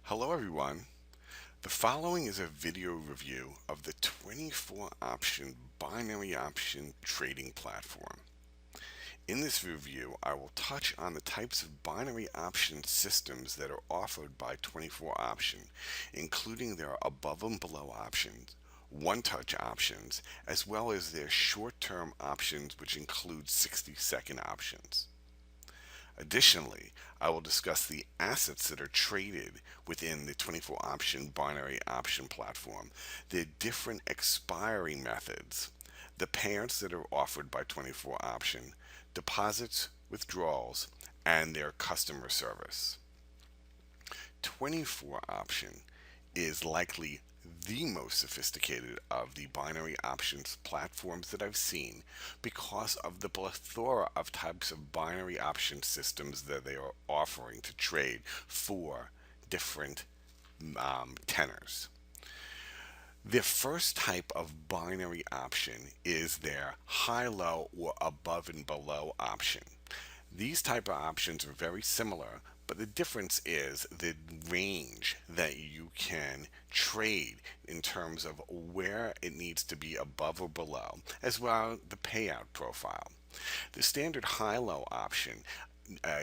Hello everyone. The following is a video review of the 24-option binary option trading platform. In this review, I will touch on the types of binary option systems that are offered by 24-option, including their above and below options, one-touch options, as well as their short-term options, which include 60-second options. Additionally, I will discuss the assets that are traded within the 24-option binary option platform, the different expiry methods, the payouts that are offered by 24-option, deposits, withdrawals, and their customer service. 24-option is likely the most sophisticated of the binary options platforms that I've seen because of the plethora of types of binary option systems that they are offering to trade for different tenors. The first type of binary option is their high-low or above and below option. These type of options are very similar, but the difference is the range that you can trade in terms of where it needs to be above or below, as well as the payout profile. The standard high-low option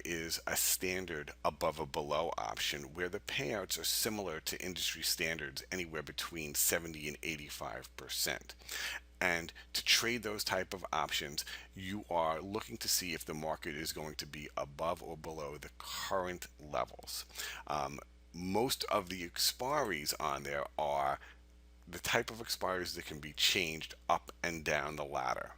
is a standard above or below option where the payouts are similar to industry standards, anywhere between 70 and 85%. And to trade those type of options, you are looking to see if the market is going to be above or below the current levels. Most of the expiries on there are the type of expiries that can be changed up and down the ladder.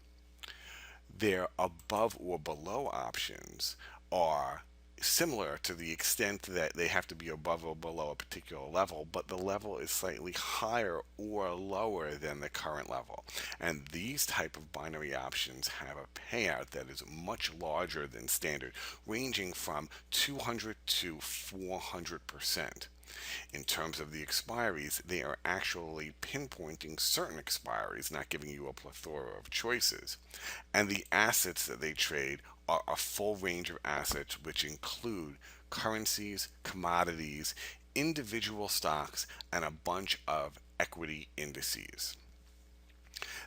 Their above or below options are similar to the extent that they have to be above or below a particular level, but the level is slightly higher or lower than the current level. And these type of binary options have a payout that is much larger than standard, ranging from 200 to 400%. In terms of the expiries, they are actually pinpointing certain expiries, not giving you a plethora of choices. And the assets that they trade are a full range of assets, which include currencies, commodities, individual stocks, and a bunch of equity indices.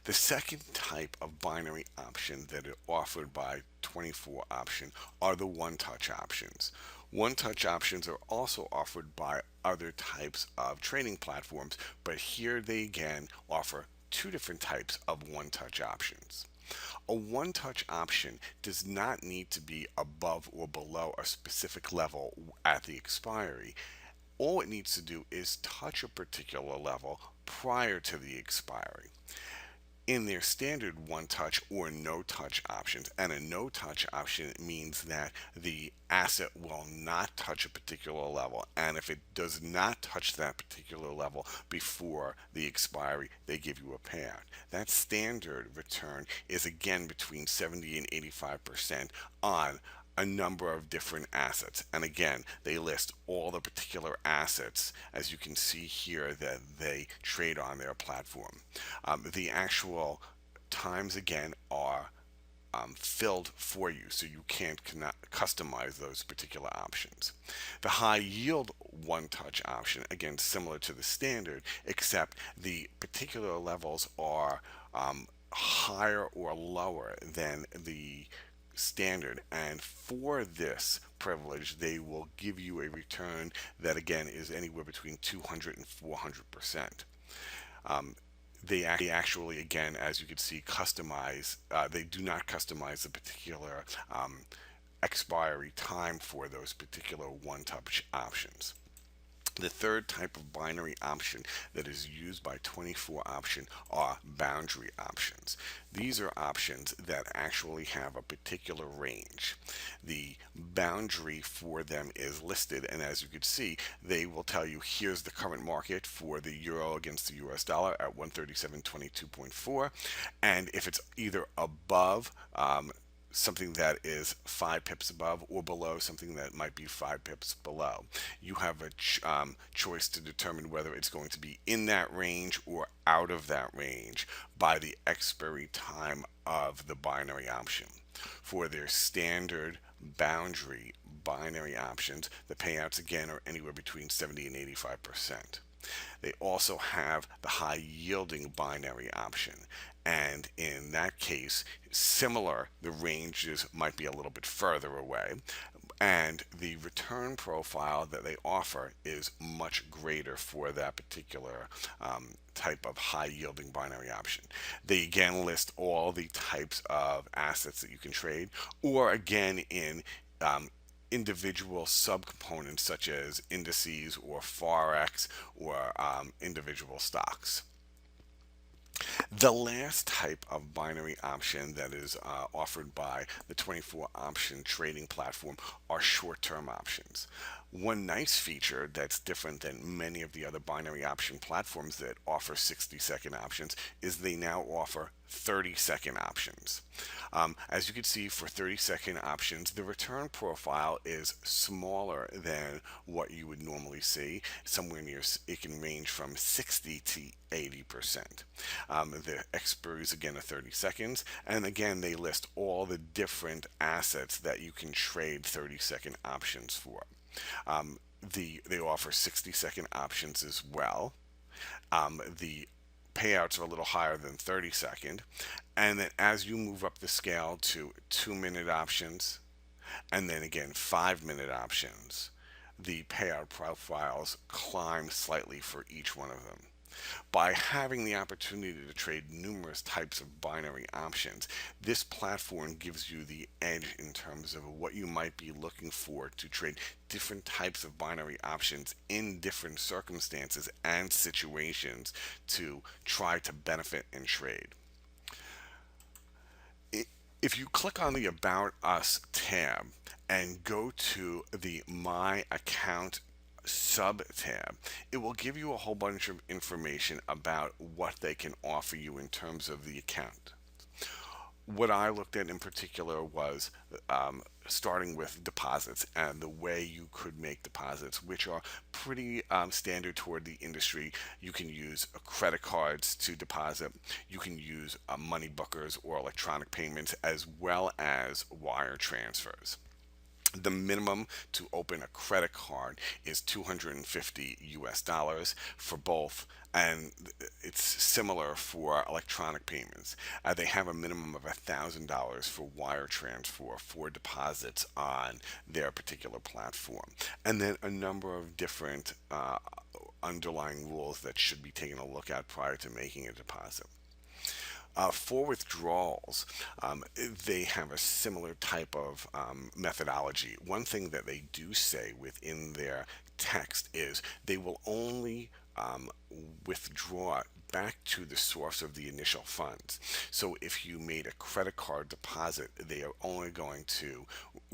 The second type of binary option that are offered by 24-option are the one-touch options. One-touch options are also offered by other types of trading platforms, but here they again offer two different types of one-touch options. A one-touch option does not need to be above or below a specific level at the expiry. All it needs to do is touch a particular level prior to the expiry. In their standard one touch or no touch options, and a no touch option means that the asset will not touch a particular level, and if it does not touch that particular level before the expiry, they give you a payout. That standard return is again between 70 and 85% on a number of different assets. And again, they list all the particular assets, as you can see here, that they trade on their platform. The actual times again are filled for you, so you cannot customize those particular options. The high yield one touch option, again similar to the standard, except the particular levels are higher or lower than the standard, and for this privilege they will give you a return that again is anywhere between 200 and 400%. They actually, again, as you can see, customize. They do not customize the particular expiry time for those particular one-touch options. The third type of binary option that is used by 24-option are boundary options. These are options that actually have a particular range. The boundary for them is listed, and as you can see, they will tell you here's the current market for the euro against the US dollar at 137.22.4, and if it's either above something that is 5 pips above or below something that might be 5 pips below. You have a choice to determine whether it's going to be in that range or out of that range by the expiry time of the binary option. For their standard boundary binary options, the payouts again are anywhere between 70 and 85%. They also have the high yielding binary option. And in that case, similar, the ranges might be a little bit further away. And the return profile that they offer is much greater for that particular type of high yielding binary option. They again list all the types of assets that you can trade, or again in individual subcomponents such as indices or forex or individual stocks. The last type of binary option that is offered by the 24 Option trading platform are short-term options. One nice feature that's different than many of the other binary option platforms that offer 60-second options is they now offer 30-second options. As you can see, for 30-second options, the return profile is smaller than what you would normally see. Somewhere near, it can range from 60 to 80%. The expiry is again 30 seconds, and again they list all the different assets that you can trade 30-second options for. They offer 60-second options as well. The payouts are a little higher than 30-second, and then as you move up the scale to 2-minute options, and then again 5-minute options, the payout profiles climb slightly for each one of them. By having the opportunity to trade numerous types of binary options, this platform gives you the edge in terms of what you might be looking for to trade different types of binary options in different circumstances and situations to try to benefit and trade. If you click on the About Us tab and go to the My Account sub tab, it will give you a whole bunch of information about what they can offer you in terms of the account. What I looked at in particular was starting with deposits and the way you could make deposits, which are pretty standard toward the industry. You can use credit cards to deposit. You can use money bookers or electronic payments, as well as wire transfers. The minimum to open a credit card is 250 US dollars for both, and it's similar for electronic payments. They have a minimum of $1,000 for wire transfer for deposits on their particular platform, and then a number of different underlying rules that should be taken a look at prior to making a deposit. For withdrawals, they have a similar type of methodology. One thing that they do say within their text is they will only withdraw back to the source of the initial funds. So if you made a credit card deposit, they are only going to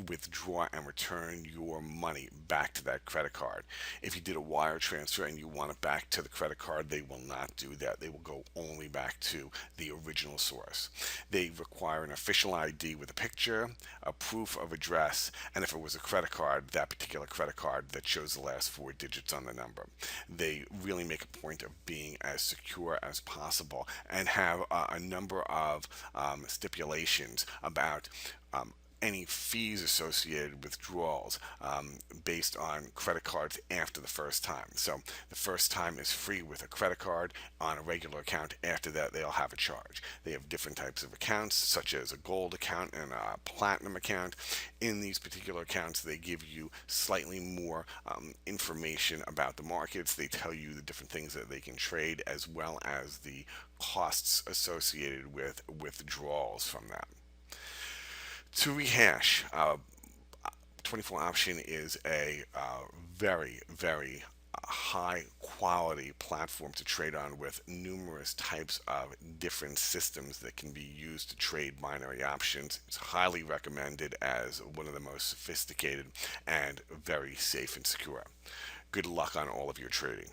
withdraw and return your money back to that credit card. If you did a wire transfer and you want it back to the credit card, they will not do that. They will go only back to the original source. They require an official ID with a picture, a proof of address, and if it was a credit card, that particular credit card that shows the last 4 digits on the number. They really make a point of being as secure as possible and have a number of stipulations about any fees associated with withdrawals based on credit cards after the first time. So the first time is free with a credit card on a regular account. After that, they'll have a charge. They have different types of accounts, such as a gold account and a platinum account. In these particular accounts, they give you slightly more information about the markets. They tell you the different things that they can trade, as well as the costs associated with withdrawals from them. To rehash, 24 Option is a very, very high quality platform to trade on, with numerous types of different systems that can be used to trade binary options. It's highly recommended as one of the most sophisticated and very safe and secure. Good luck on all of your trading.